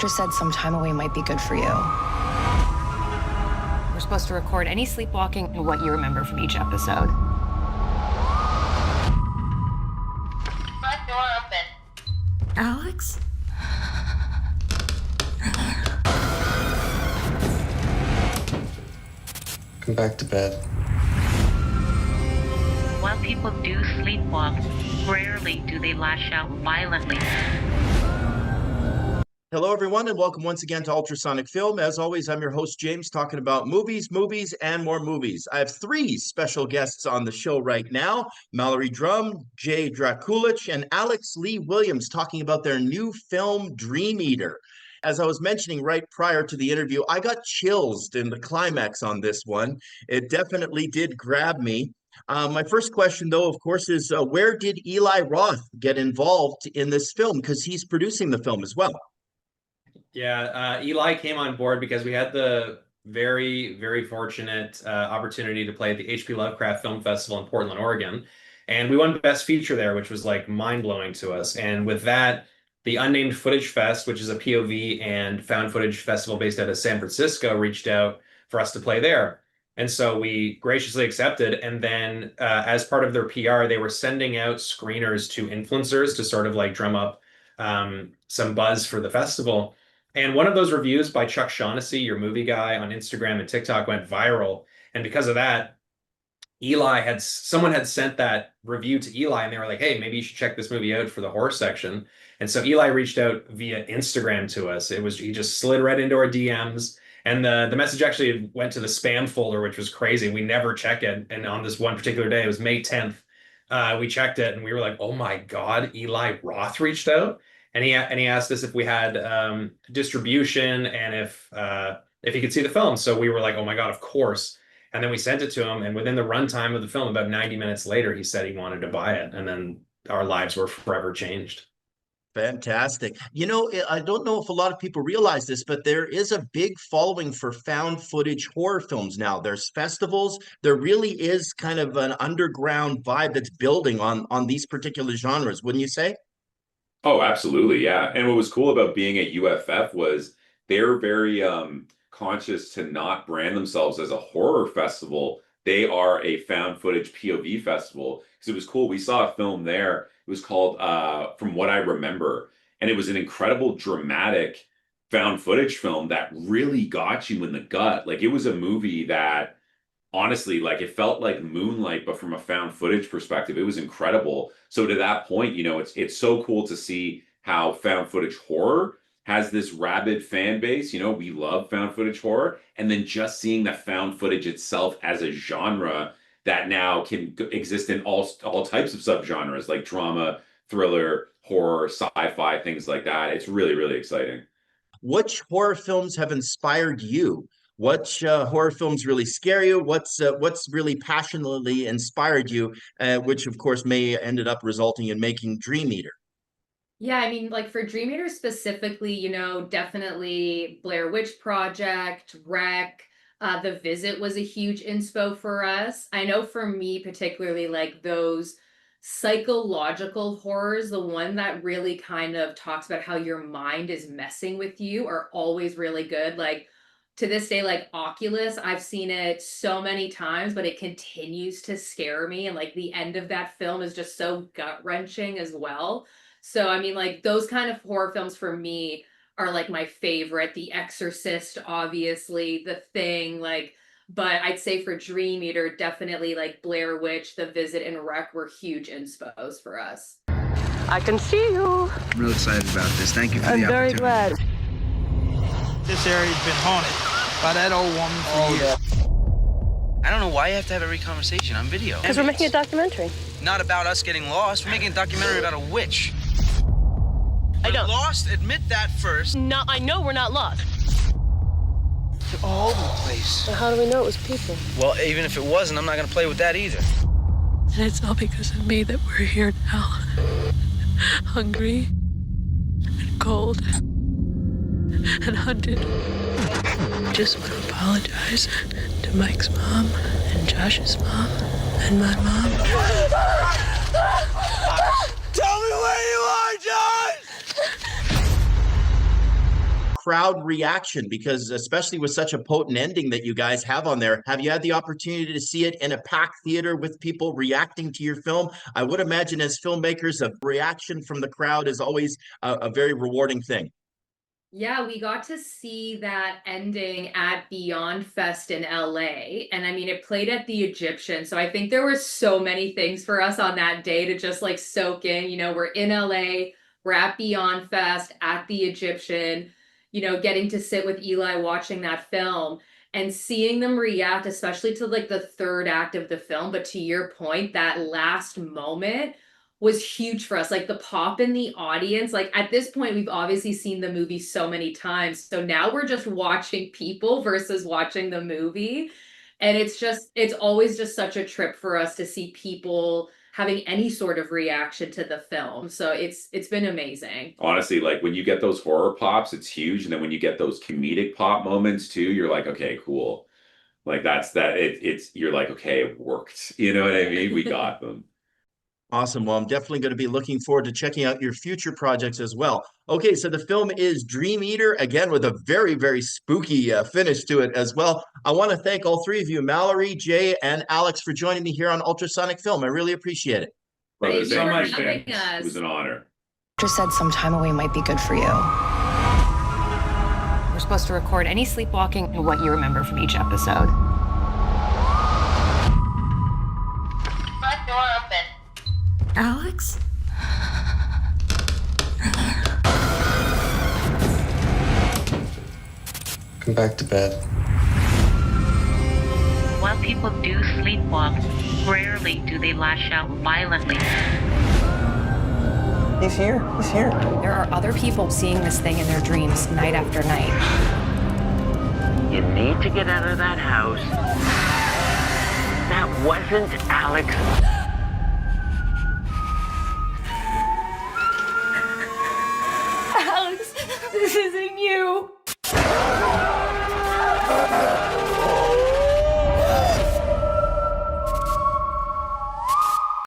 Just said some time away might be good for you. We're supposed to record any sleepwalking and what you remember from each episode. Front door open. Alex? Come back to bed. While people do sleepwalk, rarely do they lash out violently. Hello, everyone, and welcome once again to Ultrasonic Film. As always, I'm your host, James, talking about movies, and more movies. I have three special guests on the show right now, Mallory Drumm, Jay Drakulic, and Alex Lee Williams, talking about their new film, Dream Eater. As I was mentioning right prior to the interview, I got chills in the climax on this one. It definitely did grab me. My first question, though, of course, is where did Eli Roth get involved in this film? Because he's producing the film as well. Yeah, Eli came on board because we had the very, very fortunate opportunity to play at the H.P. Lovecraft Film Festival in Portland, Oregon. And we won Best Feature there, which was like mind-blowing to us. And with that, the Unnamed Footage Fest, which is a POV and found footage festival based out of San Francisco, reached out for us to play there. And so we graciously accepted. And then as part of their PR, they were sending out screeners to influencers to sort of like drum up some buzz for the festival. And one of those reviews by Chuck Shaughnessy, your movie guy, on Instagram and TikTok went viral. And because of that, someone had sent that review to Eli, and they were like, hey, maybe you should check this movie out for the horror section. And so Eli reached out via Instagram to us. He just slid right into our DMs. And the message actually went to the spam folder, which was crazy. We never check it. And on this one particular day, it was May 10th, we checked it and we were like, oh my God, Eli Roth reached out. And he asked us if we had distribution and if he could see the film. So we were like, oh my God, of course. And then we sent it to him. And within the runtime of the film, about 90 minutes later, he said he wanted to buy it. And then our lives were forever changed. Fantastic. You know, I don't know if a lot of people realize this, but there is a big following for found footage horror films now. There's festivals. There really is kind of an underground vibe that's building on these particular genres, wouldn't you say? Oh, absolutely. Yeah. And what was cool about being at UFF was they're very conscious to not brand themselves as a horror festival. They are a found footage POV festival. Because it was cool. We saw a film there. It was called From What I Remember. And it was an incredible dramatic found footage film that really got you in the gut. Like, it was a movie that honestly, like, it felt like Moonlight, but from a found footage perspective. It was incredible. So to that point, you know, it's so cool to see how found footage horror has this rabid fan base. You know, we love found footage horror. And then just seeing the found footage itself as a genre that now can exist in all types of subgenres, like drama, thriller, horror, sci-fi, things like that. It's really, really exciting. Which horror films have inspired you? What horror films really scare you? What's really passionately inspired you, which of course may ended up resulting in making Dream Eater? Yeah, I mean, like for Dream Eater specifically, you know, definitely Blair Witch Project, Wreck, The Visit was a huge inspo for us. I know for me particularly, like those psychological horrors, the one that really kind of talks about how your mind is messing with you, are always really good. Like to this day, like Oculus, I've seen it so many times, but it continues to scare me. And like the end of that film is just so gut-wrenching as well. So, I mean, like those kind of horror films for me are like my favorite. The Exorcist, obviously, The Thing, like, but I'd say for Dream Eater, definitely like Blair Witch, The Visit, and Wreck were huge inspos for us. I can see you. I'm real excited about this. Thank you for the opportunity. I'm very glad. This area's been haunted by that old woman for years. I don't know why you have to have every conversation on video. Because we're making a documentary. Not about us getting lost. We're making a documentary about a witch. I know. We're lost. Admit that first. No, I know we're not lost. They're all over the place. So how do we know it was people? Well, even if it wasn't, I'm not going to play with that either. And it's all because of me that we're here now. Hungry and cold and hunted. Just want to apologize to Mike's mom and Josh's mom and my mom. Tell me where you are, Josh! crowd reaction? Because especially with such a potent ending that you guys have on there, have you had the opportunity to see it in a packed theater with people reacting to your film? I would imagine as filmmakers, a reaction from the crowd is always a very rewarding thing. Yeah, we got to see that ending at Beyond Fest in LA. And I mean, it played at the Egyptian. So I think there were so many things for us on that day to just like soak in. You know, we're in LA, we're at Beyond Fest at the Egyptian, you know, getting to sit with Eli watching that film and seeing them react, especially to like the third act of the film. But to your point, that last moment was huge for us. Like the pop in the audience, like at this point, we've obviously seen the movie so many times. So now we're just watching people versus watching the movie. And it's always just such a trip for us to see people having any sort of reaction to the film. So it's been amazing. Honestly, like when you get those horror pops, it's huge. And then when you get those comedic pop moments too, you're like, okay, cool. Like you're like, okay, it worked. You know what I mean? We got them. Awesome. Well, I'm definitely going to be looking forward to checking out your future projects as well. Okay, so the film is Dream Eater, again, with a very, very spooky finish to it as well. I want to thank all three of you, Mallory, Jay, and Alex, for joining me here on Ultrasonic Film. I really appreciate it. Brother, Thank you for much, having man. us. It was an honor. Just said some time away might be good for you. We're supposed to record any sleepwalking and what you remember from each episode. Front door open. Alex? Come back to bed. While people do sleepwalk, rarely do they lash out violently. He's here. He's here. There are other people seeing this thing in their dreams night after night. You need to get out of that house. That wasn't Alex. Alex, this isn't you.